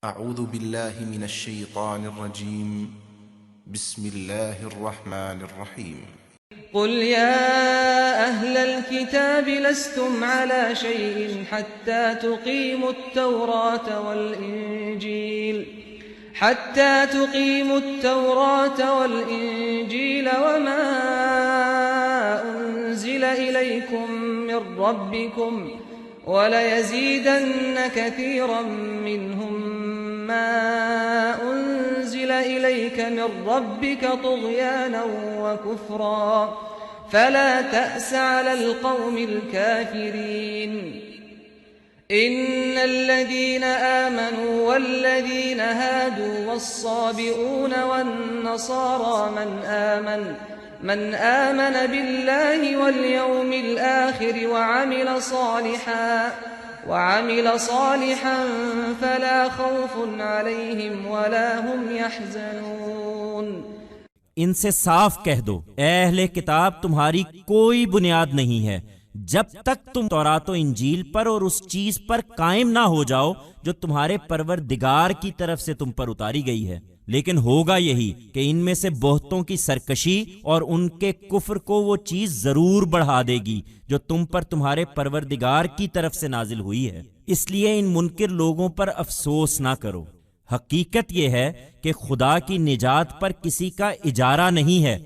أعوذ بالله من الشيطان الرجيم. بسم الله الرحمن الرحيم. قل يا أهل الكتاب لستم على شيء حتى تقيموا التوراة والإنجيل وما أنزل إليكم من ربكم وليزيدن كثيرا منهم ما أنزل إليك من ربك طغيانا وكفرا فلا تأس على القوم الكافرين. إن الذين آمنوا والذين هادوا والصابئون والنصارى من آمن بالله واليوم الآخر وعمل صالحا فلا خوف عليهم ولا هم يحزنون. ان سے صاف کہہ دو، اے اہل کتاب تمہاری کوئی بنیاد نہیں ہے جب تک تم تورات و انجیل پر اور اس چیز پر قائم نہ ہو جاؤ جو تمہارے پروردگار کی طرف سے تم پر اتاری گئی ہے، لیکن ہوگا یہی کہ ان میں سے بہتوں کی سرکشی اور ان کے کفر کو وہ چیز ضرور بڑھا دے گی جو تم پر تمہارے پروردگار کی طرف سے نازل ہوئی ہے، اس لیے ان منکر لوگوں پر افسوس نہ کرو۔ حقیقت یہ ہے کہ خدا کی نجات پر کسی کا اجارہ نہیں ہے،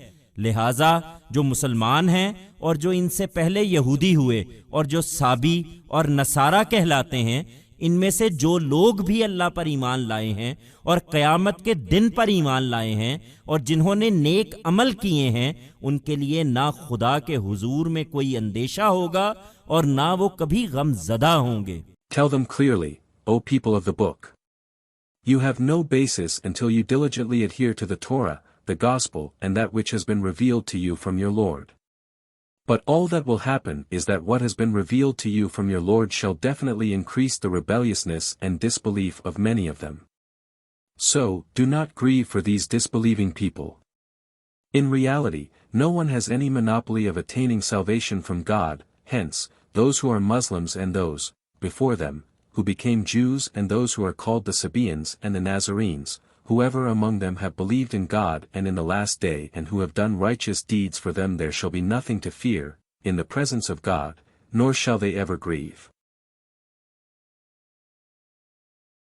لہٰذا جو مسلمان ہیں اور جو ان سے پہلے یہودی ہوئے اور جو سابی اور نصارہ کہلاتے ہیں، ان میں سے جو لوگ بھی اللہ پر ایمان لائے ہیں اور قیامت کے دن پر ایمان لائے ہیں اور جنہوں نے نیک عمل کیے ہیں، ان کے لیے نہ خدا کے حضور میں کوئی اندیشہ ہوگا اور نہ وہ کبھی غم زدہ ہوں گے۔ Tell them clearly, O people of the book. You have no basis until you diligently adhere to the Torah, the Gospel, and that which has been revealed to you from your Lord. But all that will happen is that what has been revealed to you from your Lord shall definitely increase the rebelliousness and disbelief of many of them. So, do not grieve for these disbelieving people. In reality, no one has any monopoly of attaining salvation from God, hence, those who are Muslims and those, before them, who became Jews and those who are called the Sabaeans and the Nazarenes, whoever among them have believed in God and in the last day and who have done righteous deeds, for them there shall be nothing to fear, in the presence of God, nor shall they ever grieve.